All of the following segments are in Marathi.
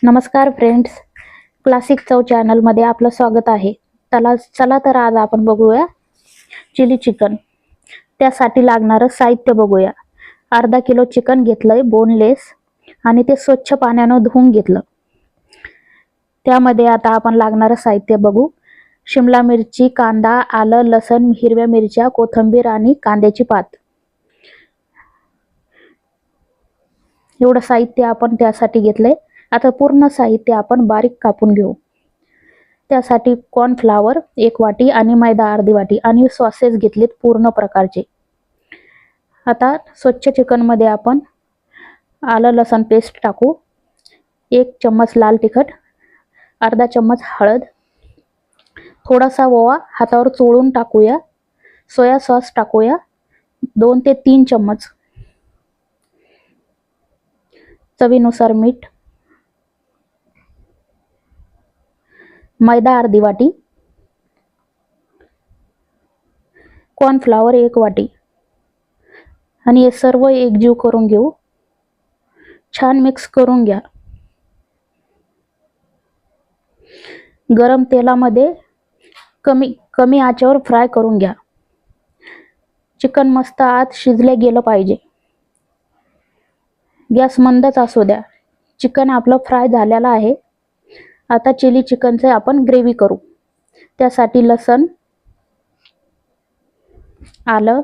नमस्कार फ्रेंड्स, क्लासिक चव चॅनलमध्ये आपलं स्वागत आहे. चला तर आज आपण बघूया चिली चिकन. त्यासाठी लागणारं साहित्य बघूया. अर्धा किलो चिकन घेतलंय बोनलेस आणि ते स्वच्छ पाण्यानं धुवून घेतलं. त्यामध्ये आता आपण लागणारं साहित्य बघू. शिमला मिरची, कांदा, आलं, लसण, हिरव्या मिरच्या, कोथिंबीर आणि कांद्याची पात. एवढं साहित्य आपण त्यासाठी घेतलंय. आता पूर्ण साहित्य आपण बारीक कापून घेऊ. त्यासाठी कॉर्नफ्लॉवर 1 वाटी आणि मैदा अर्धी वाटी आणि सॉसेस घेतलेत पूर्ण प्रकारचे. आता स्वच्छ चिकन मध्ये आपण आलं लसण पेस्ट टाकू. 1 चम्मच लाल तिखट, अर्धा चम्मच हळद, थोडासा ओवा हातावर चोळून टाकूया. सोया सॉस टाकूया 2 ते 3 चम्मच, चवीनुसार मीठ, मैदा अर्धी वाटी, कॉर्नफ्लॉवर 1 वाटी आणि हे सर्व एकजीव करून घेऊ. छान मिक्स करून घ्या. गरम तेलामध्ये कमी आचेवर फ्राय करून घ्या. चिकन मस्त आत शिजले गेलं पाहिजे. गॅस मंदच असू द्या. चिकन आपलं फ्राय झालेलं आहे. आता चिली चिकनचे आपण ग्रेव्ही करू. त्यासाठी लसण, आलं,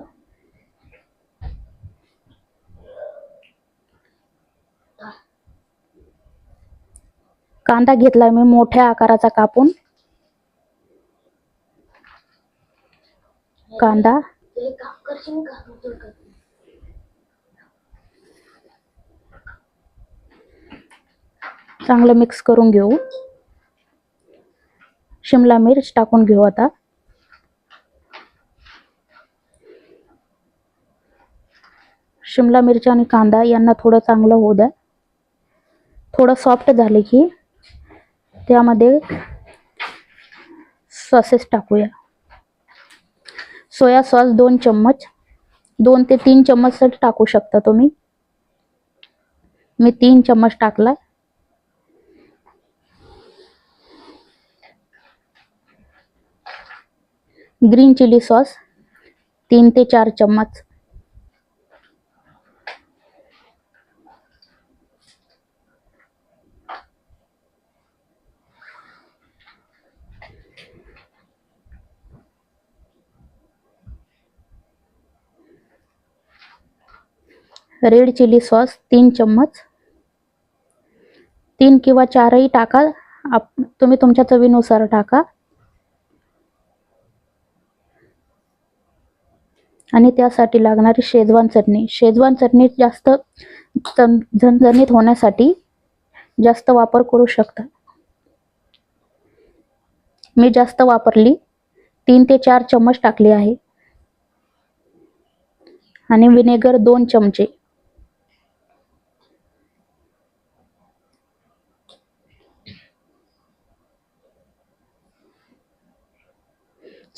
कांदा घेतलाय मी मोठ्या आकाराचा कापून. कांदा, चांगलं मिक्स करून घेऊ. शिमला मिर्च टाकून घेऊ. आता शिमला मिरची आणि कांदा यांना थोडं चांगलं होऊ द्या. थोडं सॉफ्ट झाले की त्यामध्ये सॉसेस टाकूया. सोया सॉस 2 चम्मच, 2 ते 3 चम्मच टाकू शकता तुम्ही. मी 3 चम्मच टाकला. ग्रीन चिली सॉस 3 ते 4 चम्मच, रेड चिली सॉस 3 चम्मच, 3 किंवा 4ही टाका. तुम्ही तुमच्या चवीनुसार टाका. आणि त्यासाठी लागणारी शेजवान चटणी. शेजवान चटणी जास्त झणझणीत होण्यासाठी जास्त वापर करू शकता. मी जास्त वापरली, 3 ते 4 चम्मच टाकली आहे. आणि विनेगर 2 चमचे.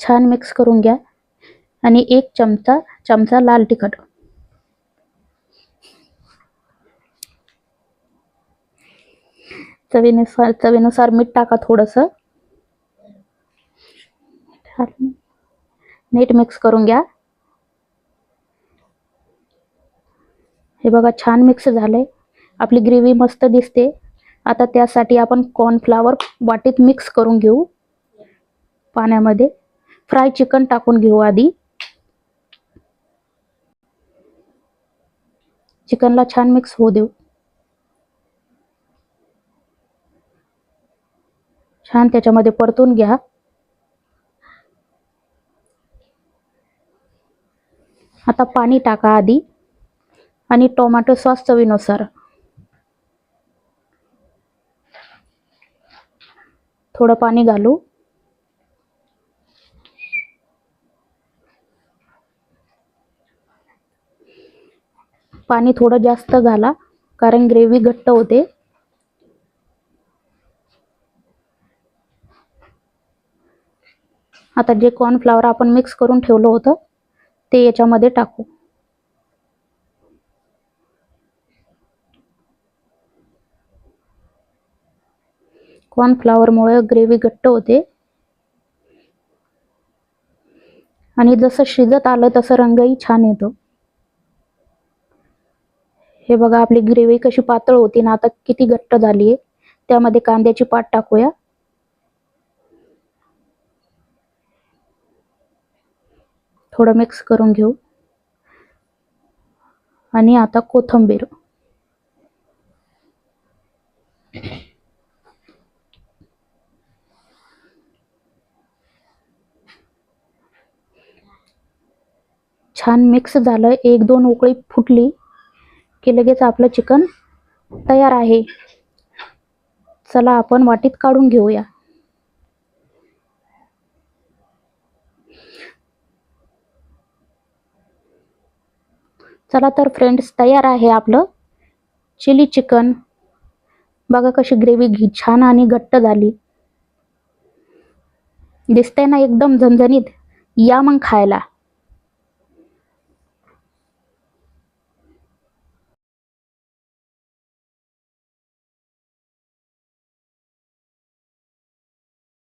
छान मिक्स करून घ्या. आणि 1 चमचा लाल तिखट. चवीनुसार मीठ टाका थोडंसं. नीट मिक्स करून घ्या. हे बघा छान मिक्स झालंय. आपली ग्रेव्ही मस्त दिसते. आता त्यासाठी आपण कॉर्नफ्लॉवर वाटीत मिक्स करून घेऊ. पाण्यामध्ये फ्राय चिकन टाकून घेऊ. आधी चिकनला छान मिक्स होऊ देऊ. छान त्याच्यामध्ये परतून घ्या. आता पाणी टाका आधी आणि टोमॅटो सॉस चवीनुसार. थोडं पाणी घालू. पाणी थोडं जास्त घाला कारण ग्रेव्ही घट्ट होते. आता जे कॉर्नफ्लॉवर आपण मिक्स करून ठेवलं होतं ते याच्यामध्ये टाकू. कॉर्नफ्लॉवरमुळे ग्रेव्ही घट्ट होते आणि जसं शिजत आलं तसं रंगही छान येतो. हे बघा आपली ग्रेव्ही कशी पातळ होती ना आता किती घट्ट झाली आहे. त्यामध्ये कांद्याची पात टाकूया. थोडं मिक्स करून घेऊ आणि आता कोथिंबीर. छान मिक्स झालं. 1-2 उकळी फुटली की लगेच आपलं चिकन तयार आहे. चला आपण वाटीत काढून घेऊया. चला तर फ्रेंड्स, तयार आहे आपलं चिली चिकन. बघा कशी ग्रेव्ही छान आणि घट्ट झाली. दिसते ना एकदम झणझणीत. या मग खायला.